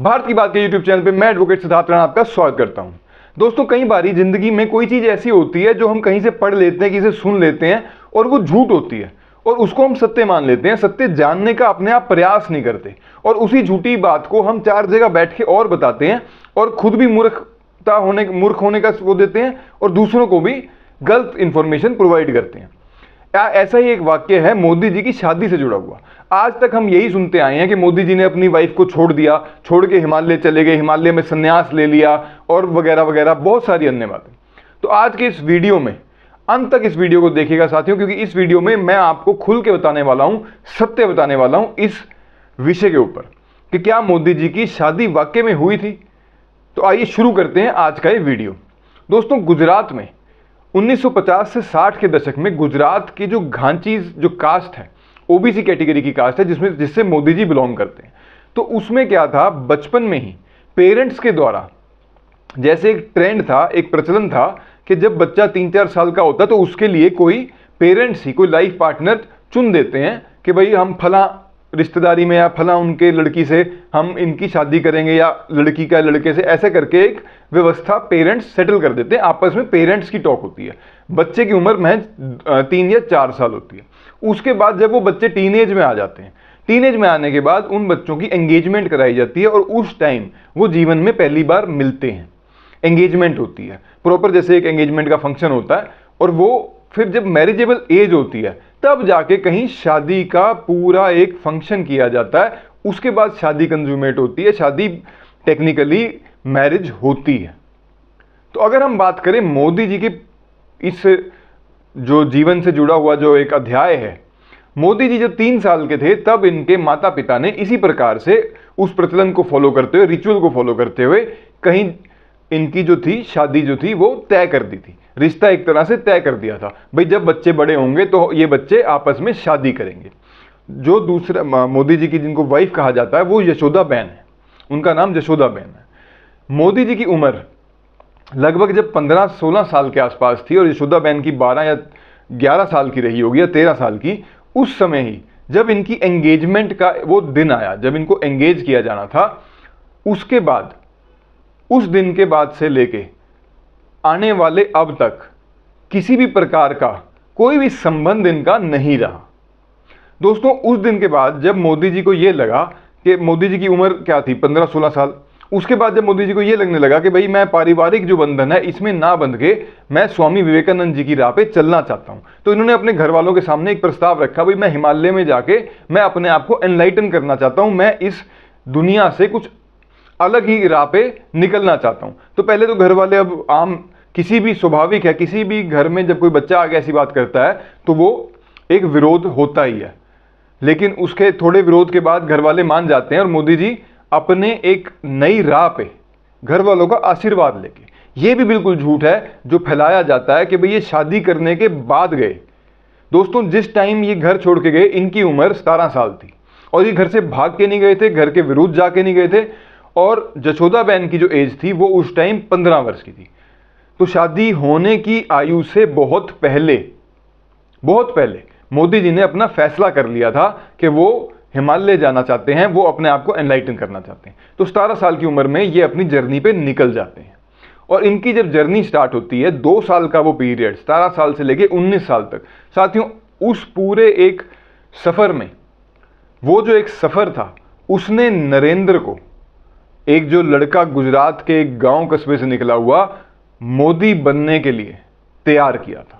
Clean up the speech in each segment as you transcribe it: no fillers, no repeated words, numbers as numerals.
भारत की बात के यूट्यूब चैनल पे मैं एडवोकेट सिद्धार्थ राणा आपका स्वागत करता हूं। दोस्तों, कई बारी जिंदगी में कोई चीज ऐसी होती है जो हम कहीं से पढ़ लेते हैं, किसी से सुन लेते हैं और वो झूठ होती है और उसको हम सत्य मान लेते हैं। सत्य जानने का अपने आप प्रयास नहीं करते और उसी झूठी बात को हम चार जगह बैठ के और बताते हैं और खुद भी मूर्ख होने का वो देते हैं और दूसरों को भी गलत इंफॉर्मेशन प्रोवाइड करते हैं। ऐसा ही एक वाक्य है मोदी जी की शादी से जुड़ा हुआ। आज तक हम यही सुनते आए हैं कि मोदी जी ने अपनी वाइफ को छोड़ दिया, छोड़ के हिमालय चले गए, हिमालय में संन्यास ले लिया और वगैरह वगैरह बहुत सारी अन्य बातें। तो आज के इस वीडियो में अंत तक इस वीडियो को देखिएगा साथियों, क्योंकि इस वीडियो में मैं आपको खुल के बताने वाला हूं, सत्य बताने वाला हूं इस विषय के ऊपर कि क्या मोदी जी की शादी वाकई में हुई थी। तो आइए शुरू करते हैं आज का ये वीडियो। दोस्तों, गुजरात में 1950 से 60 के दशक में गुजरात की जो घांचीज जो कास्ट है, ओबीसी कैटेगरी की कास्ट है, जिससे मोदी जी बिलोंग करते हैं। तो उसमें क्या था, बचपन में ही पेरेंट्स के द्वारा जैसे एक ट्रेंड था, एक प्रचलन था कि जब बच्चा 3-4 साल का होता है तो उसके लिए कोई पेरेंट्स ही कोई लाइफ पार्टनर चुन देते हैं कि भाई हम फला रिश्तेदारी में या फला उनके लड़की से हम इनकी शादी करेंगे या लड़की का लड़के से, ऐसे करके एक व्यवस्था पेरेंट्स सेटल कर देते हैं। आपस में पेरेंट्स की टॉक होती है। बच्चे की उम्र महज 3 या 4 साल होती है। उसके बाद जब वो बच्चे टीनेज में आ जाते हैं, टीनेज में आने के बाद उन बच्चों की एंगेजमेंट कराई जाती है और उस टाइम वो जीवन में पहली बार मिलते हैं। एंगेजमेंट होती है प्रॉपर, जैसे एक एंगेजमेंट का फंक्शन होता है। और वो फिर जब मैरिजेबल एज होती है तब जाके कहीं शादी का पूरा एक फंक्शन किया जाता है। उसके बाद शादी कंज्यूमेट होती है, शादी टेक्निकली मैरिज होती है। तो अगर हम बात करें मोदी जी के इस जो जीवन से जुड़ा हुआ जो एक अध्याय है, मोदी जी जब 3 साल के थे तब इनके माता पिता ने इसी प्रकार से उस प्रचलन को फॉलो करते हुए, रिचुअल को फॉलो करते हुए कहीं इनकी जो थी शादी जो थी वो तय कर दी थी। रिश्ता एक तरह से तय कर दिया था, भाई जब बच्चे बड़े होंगे तो ये बच्चे आपस में शादी करेंगे। जो दूसरा मोदी जी की जिनको वाइफ कहा जाता है वो यशोदा बहन है, उनका नाम यशोदा बहन है। मोदी जी की उम्र लगभग जब 15-16 साल के आसपास थी और यशोदा बहन की 12 या 11 साल की रही होगी या 13 साल की, उस समय ही जब इनकी एंगेजमेंट का वो दिन आया, जब इनको एंगेज किया जाना था, उसके बाद उस दिन के बाद से लेके आने वाले अब तक किसी भी प्रकार का कोई भी संबंध इनका नहीं रहा। दोस्तों, उस दिन के बाद जब मोदी जी को ये लगा कि मोदी जी की उम्र क्या थी, 15-16 साल, उसके बाद जब मोदी जी को ये लगने लगा कि भाई मैं पारिवारिक जो बंधन है इसमें ना बंध के मैं स्वामी विवेकानंद जी की राह पे चलना चाहता हूं, तो इन्होंने अपने घर वालों के सामने एक प्रस्ताव रखा, भाई मैं हिमालय में जाके मैं अपने आप को एनलाइटन करना चाहता हूं, मैं इस दुनिया से कुछ अलग ही राह पे निकलना चाहता हूं। तो पहले तो घर वाले, अब आम किसी भी स्वाभाविक है, किसी भी घर में जब कोई बच्चा आगे ऐसी बात करता है तो वो एक विरोध होता ही है, लेकिन उसके थोड़े विरोध के बाद घर वाले मान जाते हैं और मोदी जी अपने एक नई राह पे घर वालों का आशीर्वाद लेके, ये भी बिल्कुल झूठ है जो फैलाया जाता है कि भाई ये शादी करने के बाद गए। दोस्तों, जिस टाइम ये घर छोड़ के गए इनकी उम्र 17 साल थी और ये घर से भाग के नहीं गए थे, घर के विरुद्ध जाके नहीं गए थे, और यशोदा बहन की जो एज थी वो उस टाइम 15 वर्ष की थी। तो शादी होने की आयु से बहुत पहले मोदी जी ने अपना फैसला कर लिया था कि वो हिमालय जाना चाहते हैं, वो अपने आप को एनलाइटन करना चाहते हैं। तो 17 साल की उम्र में ये अपनी जर्नी पे निकल जाते हैं और इनकी जब जर्नी स्टार्ट होती है, 2 साल का वो पीरियड, 17 साल से लेके 19 साल तक, साथियों उस पूरे एक सफर में वो जो एक सफर था उसने नरेंद्र को, एक जो लड़का गुजरात के एक गांव कस्बे से निकला हुआ, मोदी बनने के लिए तैयार किया था,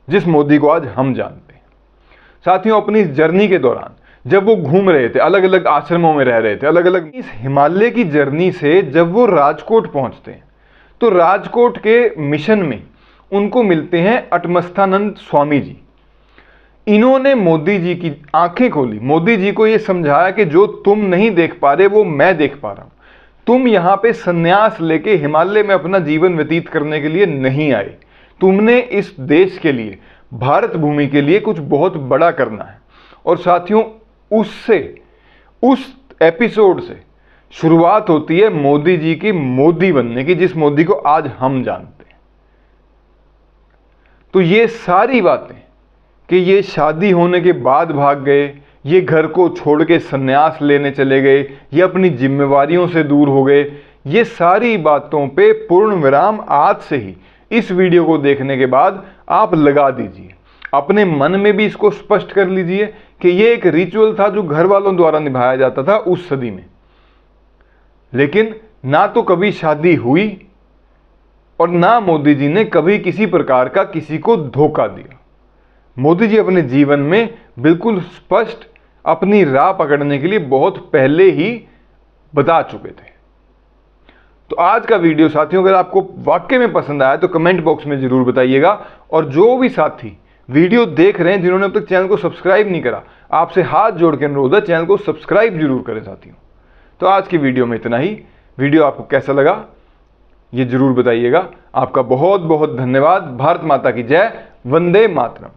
जिस मोदी को आज हम जानते हैं। साथियों, अपनी इस जर्नी के दौरान जब वो घूम रहे थे, अलग अलग आश्रमों में रह रहे थे, अलग अलग, इस हिमालय की जर्नी से जब वो राजकोट पहुंचते हैं तो राजकोट के मिशन में उनको मिलते हैं अटमस्थानंद स्वामी जी। इन्होंने मोदी जी की आंखें खोली, मोदी जी को ये समझाया कि जो तुम नहीं देख पा रहे वो मैं देख पा रहा हूं। तुम यहां पे संन्यास लेके हिमालय में अपना जीवन व्यतीत करने के लिए नहीं आए, तुमने इस देश के लिए, भारत भूमि के लिए कुछ बहुत बड़ा करना है। और साथियों, उस एपिसोड से शुरुआत होती है मोदी जी की मोदी बनने की, जिस मोदी को आज हम जानते हैं। तो ये सारी बातें कि ये शादी होने के बाद भाग गए, ये घर को छोड़ के संन्यास लेने चले गए, ये अपनी जिम्मेवारियों से दूर हो गए, ये सारी बातों पे पूर्ण विराम आज से ही इस वीडियो को देखने के बाद आप लगा दीजिए। अपने मन में भी इसको स्पष्ट कर लीजिए कि ये एक रिचुअल था जो घर वालों द्वारा निभाया जाता था उस सदी में, लेकिन ना तो कभी शादी हुई और ना मोदी जी ने कभी किसी प्रकार का किसी को धोखा दिया। मोदी जी अपने जीवन में बिल्कुल स्पष्ट अपनी राह पकड़ने के लिए बहुत पहले ही बता चुके थे। तो आज का वीडियो साथियों अगर आपको वाकई में पसंद आया तो कमेंट बॉक्स में जरूर बताइएगा, और जो भी साथी वीडियो देख रहे हैं जिन्होंने अब तक चैनल को सब्सक्राइब नहीं करा, आपसे हाथ जोड़ के अनुरोध है चैनल को सब्सक्राइब जरूर करें साथियों। तो आज की वीडियो में इतना ही। वीडियो आपको कैसा लगा ये जरूर बताइएगा। आपका बहुत बहुत धन्यवाद। भारत माता की जय। वंदे मातरम।